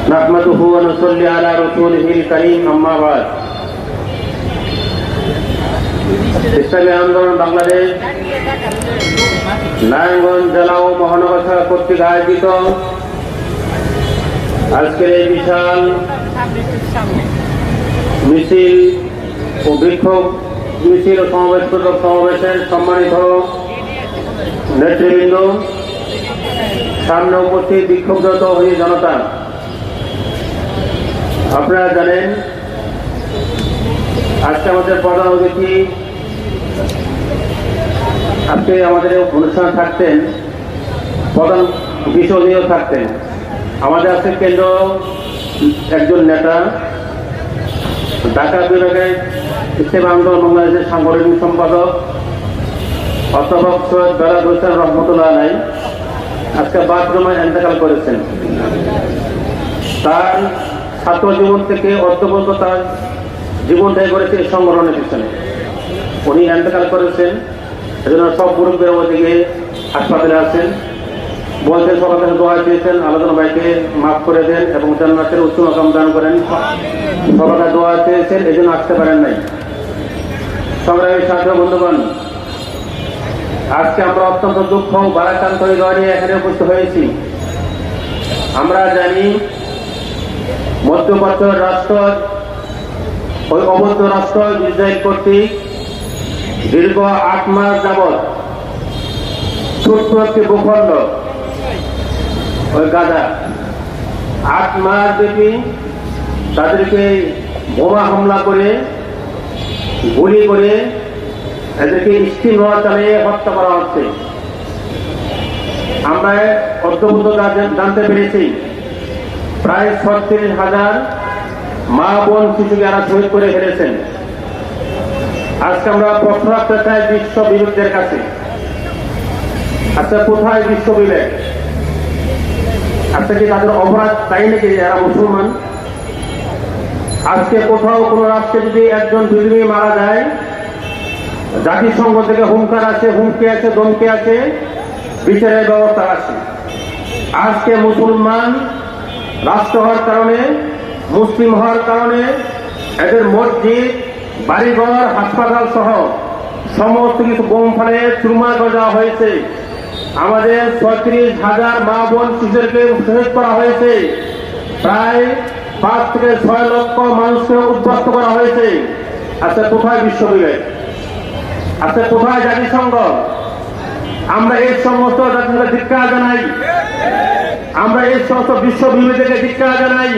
نحمده ونصلي على رسوله الكريم أما بعد ইসলামী আন্দোলন বাংলাদেশ নারায়ণগঞ্জ জেলা ও মহানগর শাখা কর্তৃক আয়োজিত আজকের এই বিশাল মিছিল ও বিক্ষোভ মিছিল ও সমাবেশের সম্মানিত নেতৃবৃন্দ, সামনে উপস্থিত বিক্ষুব্ধ হয়ে জনতা, আপনারা জানেন আজকে আমাদের প্রধান অতিথি আজকে আমাদের অনুষ্ঠানে থাকতেন, প্রধান বিষয় নিয়েও থাকতেন। আমাদের আজকে কেন্দ্র একজন নেতা, ঢাকা বিভাগের ইসলামী আন্দোলন বাংলাদেশের সাংগঠনিক সম্পাদক অধ্যাপক সৈয়দ বেলাল হোসেন রহমতুল্লাহ আলাইহি আজকে বাথরুমে ইন্তেকাল করেছেন। তার ছাত্র জীবন থেকে অধ্যবত তার জীবনটাই করেছে এই সংগঠনের পিছনে। উনি ইন্তেকাল করেছেন, এজন্য সব মুরব্বীরা ওদিকে হাসপাতালে আছেন। বলছেন সকাল থেকে দোয়া চেয়েছেন, আলোচনা ভাইকে মাফ করে দেন এবং জান্নাতের উচ্চ মাকাম দান করেন। সবাইকে দোয়া চেয়েছেন, এই জন্য আসতে পারেন নাই। সংগ্রামী ছাত্র বন্ধুগণ, আজকে আমরা অত্যন্ত দুঃখ ভারাক্রান্ত নিয়ে এখানে উপস্থিত হয়েছি। আমরা জানি মধ্যপ্রাচ্য রাষ্ট্র, ওই অবৈধ রাষ্ট্র ইসরায়েল কর্তৃক দীর্ঘ 8 মাস যাবৎ ছোট্ট একটি ভূখণ্ড ওই গাজা 8 মাস ব্যাপী তাদেরকে বোমা হামলা করে, গুলি করে, এদেরকে স্টিম চালিয়ে হত্যা করা হচ্ছে। আমরা অদ্যবধ জানতে পেরেছি প্রায় 36,000 মা বোন শিশুকে এরা শহীদ করে ফেলেছেন। আজকে আমরা প্রশ্ন রাখতে চাই বিশ্ব বিবেকদের কাছে, আচ্ছা কোথায় বিশ্ব বিবেক? আজকে কি তাদের অপরাধ তাই নাকি এরা মুসলমান? আজকে কোথাও কোন রাষ্ট্রে যদি একজন বিধর্মী মারা যায়, জাতিসংঘ থেকে হুমকার আছে, হুমকি আছে, ধমকি আছে, বিচারের ব্যবস্থা আছে। আজকে মুসলমান রাষ্ট্র হওয়ার কারণে, মুসলিম হওয়ার কারণে এদের মসজিদ, বাড়িঘর, হাসপাতাল সহ সমস্ত কিছু বোম ফেলে চুরমার করে দেওয়া হয়েছে। আমাদের 36,000 মা বোন শিশুদেরকে শহীদ করা হয়েছে। প্রায় 5 থেকে 6 লক্ষ মানুষকে উদ্বস্ত করা হয়েছে। আচ্ছা কোথায় বিশ্ব বিবেক? আচ্ছা কোথায় জাতিসংঘ? আমরা এই সমস্ত জাতিসংঘ ধিক্কার জানাই, আমরা এই সমস্ত বিশ্ব বিবেককে ধিক্কার জানাই।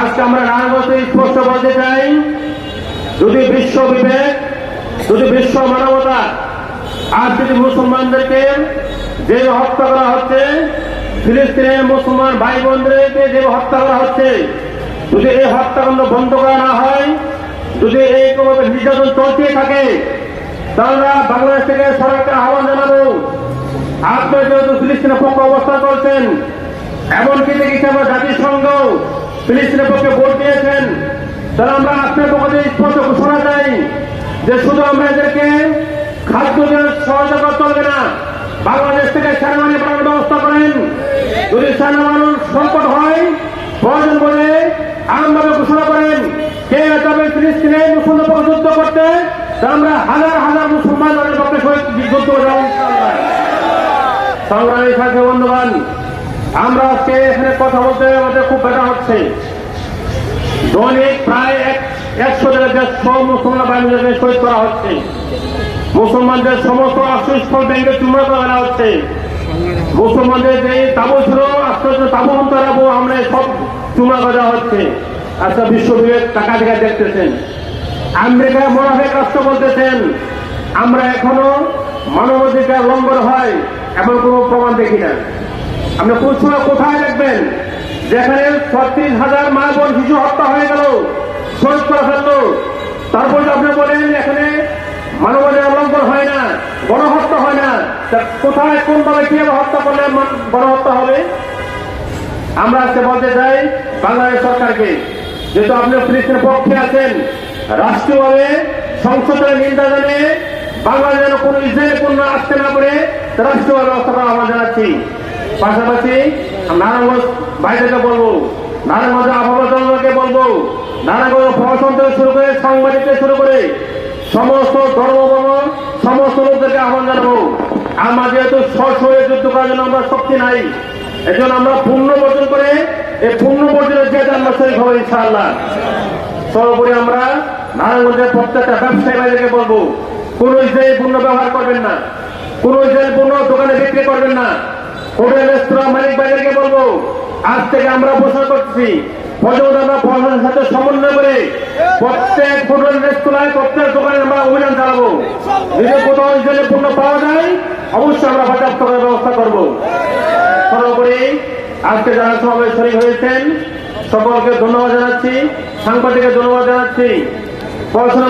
আজকে আমরা রাজনৈতিক স্পষ্ট বলতে চাই, যদি বিশ্ব বিবেক, যদি বিশ্ব মানবতা, আজ যদি মুসলমানদেরকে যে হত্যা করা হচ্ছে, ফিলিস্তিনের মুসলমান ভাই বোনদেরকে যে হত্যা করা হচ্ছে, যদি এই হত্যাকাণ্ড বন্ধ করা না হয়, যদি এই নির্যাতন চলতে থাকে, তাহলে বাংলাদেশ থেকে সরকারকে আহ্বান জানাবো, আপনারা যেহেতু ফিলিস্তিনের পক্ষে অবস্থান করছেন, এমনকি দেখেছি আমরা জাতিসংঘ ফিলিস্তিনের পক্ষে ভোট দিয়েছেন, তাহলে আমরা আপনার পক্ষে স্পষ্ট ঘোষণা চাই যে শুধু আমরা এদেরকে খাদ্য সহায়তা করা চলবে না, বাংলাদেশ থেকে সেনাবাহিনী পাঠানোর ব্যবস্থা করেন। যদি সেনাবাহিনীর সংকট হয়, প্রয়োজন বলে আমভাবে ঘোষণা করেন কে যাবে ফিলিস্তিনে মুসলমান পক্ষে যুদ্ধ করতে, আমরা হাজার হাজার মুসলমান তাদের পক্ষে যুদ্ধ করে যাব ইনশাআল্লাহ। সংগ্রামী সাথী বন্ধুগণ, আমরা আজকে এখানে কথা বলতে আমাদের খুব ব্যথা হচ্ছে। দৈনিক প্রায় 100 থেকে 150 মুসলমান বাহিনীকে শহীদ করা হচ্ছে। মুসলমানদের সমস্ত আশ্রয়স্থল ব্যাংকে চুমড়া করে দেওয়া হচ্ছে। মুসলমানদের যে তাবু ছিল, আশ্রয় তাবু অন্তরাবু আমরা সব চুমড়া করে দেওয়া হচ্ছে। আচ্ছা বিশ্ব বিবেক টাকা থেকে দেখতেছেন, আমেরিকা মোনাফেক রাষ্ট্র বলতেছেন আমরা এখনো মানবাধিকার লঙ্ঘন হয় এমন কোন প্রমাণ দেখি না। আপনি কোন সময় কোথায় দেখবেন যেখানে 36,000 মা বোন শিশু হত্যা হয়ে গেল, শহীদ করা ফেলল, তারপরে আপনি বলেন এখানে মানবাধিকার লঙ্ঘন হয় না, গণহত্যা হয় না? কোথায় কোনভাবে কিভাবে হত্যা করলে গণহত্যা হবে? আমরা আজকে বলতে চাই বাংলাদেশ সরকারকে, যেহেতু আপনি ফিলিস্তিনের পক্ষে আছেন, রাষ্ট্রীয়ভাবে সংসদের নিন্দা জানিয়ে বাংলাদেশ যেন কোন ইসরায়েল পণ্য আসতে না পারে রাষ্ট্রীয় ব্যবস্থা করা আমরা জানাচ্ছি। পাশাপাশি নারায়ণগঞ্জ ভাইদেরকে বলবো নারায়ণগঞ্জের আবহাওয়াকে বলবো, নারায়ণগঞ্জ প্রশাসন থেকে শুরু করে সাংবাদিক থেকে শুরু করে সমস্ত ধর্মবর্ণ সমস্ত লোকদেরকে আহ্বান জানাবো, আমরা যেহেতু সশরীরে যুদ্ধ করার জন্য আমরা শক্তি নাই, এজন্য আমরা পূর্ণ বর্জন করে এই পূর্ণ বর্জনের যেতে আমরা শরীর হবো ইনশাআল্লাহ। সর্বোপরি আমরা নারায়ণগঞ্জের প্রত্যেকটা ব্যবসায়ী ভাইদেরকে বলবো, কোন ইসরায়েলি পণ্য ব্যবহার করবেন না, কোন ইসরায়েলি পণ্য দোকানে বিক্রি করবেন না। হোটেল রেস্তোরাঁ মালিক ভাইদেরকে বলবো, আজ থেকে আমরা ঘোষণা করছি পর্যন্ত আমরা প্রশাসনের সাথে সমন্বয় করে প্রত্যেক হোটেল রেস্তোরাঁয় প্রত্যেক দোকানে আমরা অভিযান চালাবো। যদি কোথাও ইসরায়েলি পণ্য পাওয়া যায় অবশ্যই আমরা পর্যাপ্ত করার ব্যবস্থা করবো। সর্বোপরি আজকে যারা সমাবেশ শরীর হয়েছেন সকলকে ধন্যবাদ জানাচ্ছি, সাংবাদিকদের ধন্যবাদ জানাচ্ছি, পড়াশোনা